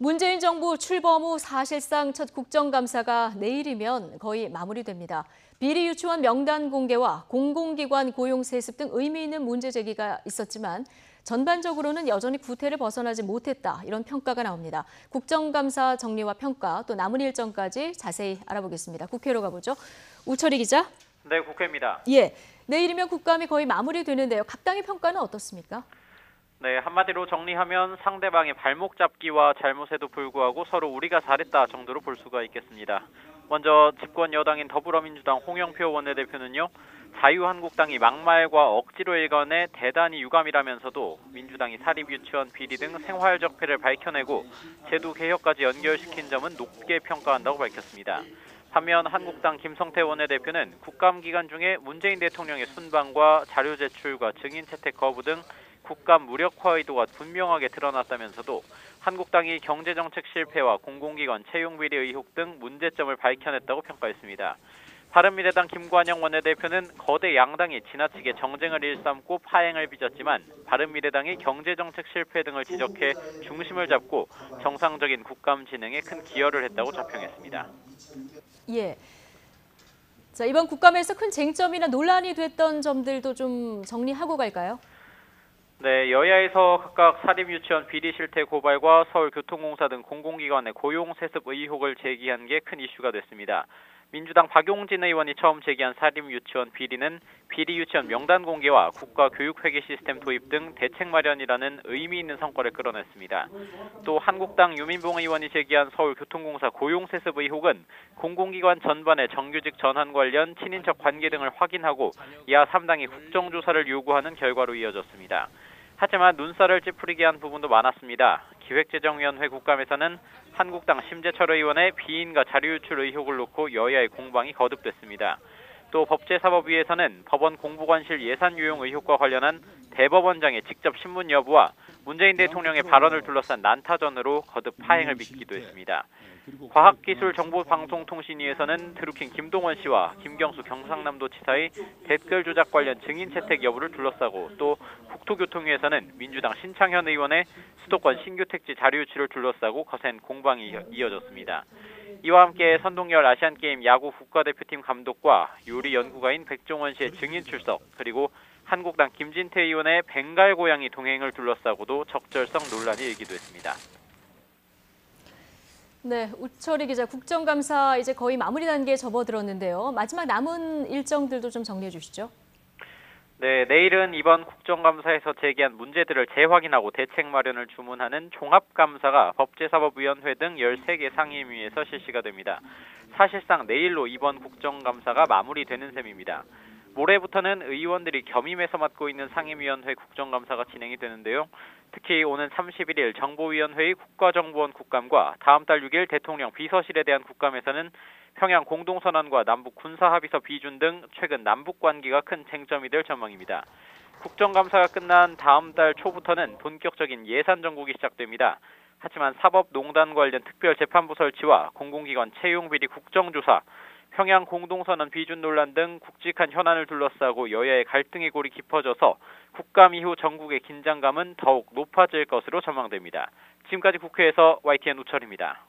문재인 정부 출범 후 사실상 첫 국정감사가 내일이면 거의 마무리됩니다. 비리 유치원 명단 공개와 공공기관 고용 세습 등 의미 있는 문제 제기가 있었지만 전반적으로는 여전히 구태를 벗어나지 못했다, 이런 평가가 나옵니다. 국정감사 정리와 평가, 또 남은 일정까지 자세히 알아보겠습니다. 국회로 가보죠. 우철희 기자. 네, 국회입니다. 예, 내일이면 국감이 거의 마무리되는데요. 각 당의 평가는 어떻습니까? 네, 한마디로 정리하면 상대방의 발목 잡기와 잘못에도 불구하고 서로 우리가 잘했다 정도로 볼 수가 있겠습니다. 먼저 집권 여당인 더불어민주당 홍영표 원내대표는요, 자유한국당이 막말과 억지로 일관해 대단히 유감이라면서도 민주당이 사립유치원 비리 등 생활 적폐를 밝혀내고 제도 개혁까지 연결시킨 점은 높게 평가한다고 밝혔습니다. 반면 한국당 김성태 원내대표는 국감 기간 중에 문재인 대통령의 순방과 자료 제출과 증인 채택 거부 등 국감 무력화 의도가 분명하게 드러났다면서도 한국당이 경제정책 실패와 공공기관 채용비리 의혹 등 문제점을 밝혀냈다고 평가했습니다. 바른미래당 김관영 원내대표는 거대 양당이 지나치게 정쟁을 일삼고 파행을 빚었지만 바른미래당이 경제정책 실패 등을 지적해 중심을 잡고 정상적인 국감 진행에 큰 기여를 했다고 자평했습니다. 예. 자, 이번 국감에서 큰 쟁점이나 논란이 됐던 점들도 좀 정리하고 갈까요? 네, 여야에서 각각 사립유치원 비리 실태 고발과 서울교통공사 등 공공기관의 고용 세습 의혹을 제기한 게 큰 이슈가 됐습니다. 민주당 박용진 의원이 처음 제기한 사립유치원 비리는 비리 유치원 명단 공개와 국가교육회계 시스템 도입 등 대책 마련이라는 의미 있는 성과를 끌어냈습니다. 또 한국당 유민봉 의원이 제기한 서울교통공사 고용세습 의혹은 공공기관 전반의 정규직 전환 관련 친인척 관계 등을 확인하고 야 3당이 국정조사를 요구하는 결과로 이어졌습니다. 하지만 눈살을 찌푸리게 한 부분도 많았습니다. 기획재정위원회 국감에서는 한국당 심재철 의원의 비인가 자료 유출 의혹을 놓고 여야의 공방이 거듭됐습니다. 또 법제사법위에서는 법원 공보관실 예산 유용 의혹과 관련한 대법원장의 직접 신문 여부와 문재인 대통령의 발언을 둘러싼 난타전으로 거듭 파행을 빚기도 했습니다. 과학기술정보방송통신위에서는 드루킹 김동원 씨와 김경수 경상남도지사의 댓글 조작 관련 증인 채택 여부를 둘러싸고 또 국토교통위에서는 민주당 신창현 의원의 수도권 신규 택지 자료 유출을 둘러싸고 거센 공방이 이어졌습니다. 이와 함께 선동열 아시안게임 야구 국가대표팀 감독과 요리 연구가인 백종원 씨의 증인 출석, 그리고 한국당 김진태 의원의 벵갈 고양이 동행을 둘러싸고도 적절성 논란이 일기도 했습니다. 네, 우철희 기자, 국정감사 이제 거의 마무리 단계에 접어들었는데요. 마지막 남은 일정들도 좀 정리해 주시죠. 네, 내일은 이번 국정감사에서 제기한 문제들을 재확인하고 대책 마련을 주문하는 종합감사가 법제사법위원회 등 13개 상임위에서 실시가 됩니다. 사실상 내일로 이번 국정감사가 마무리되는 셈입니다. 모레부터는 의원들이 겸임해서 맡고 있는 상임위원회 국정감사가 진행이 되는데요. 특히 오는 31일 정보위원회의 국가정보원 국감과 다음 달 6일 대통령 비서실에 대한 국감에서는 평양 공동선언과 남북 군사합의서 비준 등 최근 남북 관계가 큰 쟁점이 될 전망입니다. 국정감사가 끝난 다음 달 초부터는 본격적인 예산 정국이 시작됩니다. 하지만 사법농단 관련 특별재판부 설치와 공공기관 채용비리 국정조사, 평양 공동선언 비준 논란 등 굵직한 현안을 둘러싸고 여야의 갈등의 골이 깊어져서 국감 이후 전국의 긴장감은 더욱 높아질 것으로 전망됩니다. 지금까지 국회에서 YTN 우철입니다.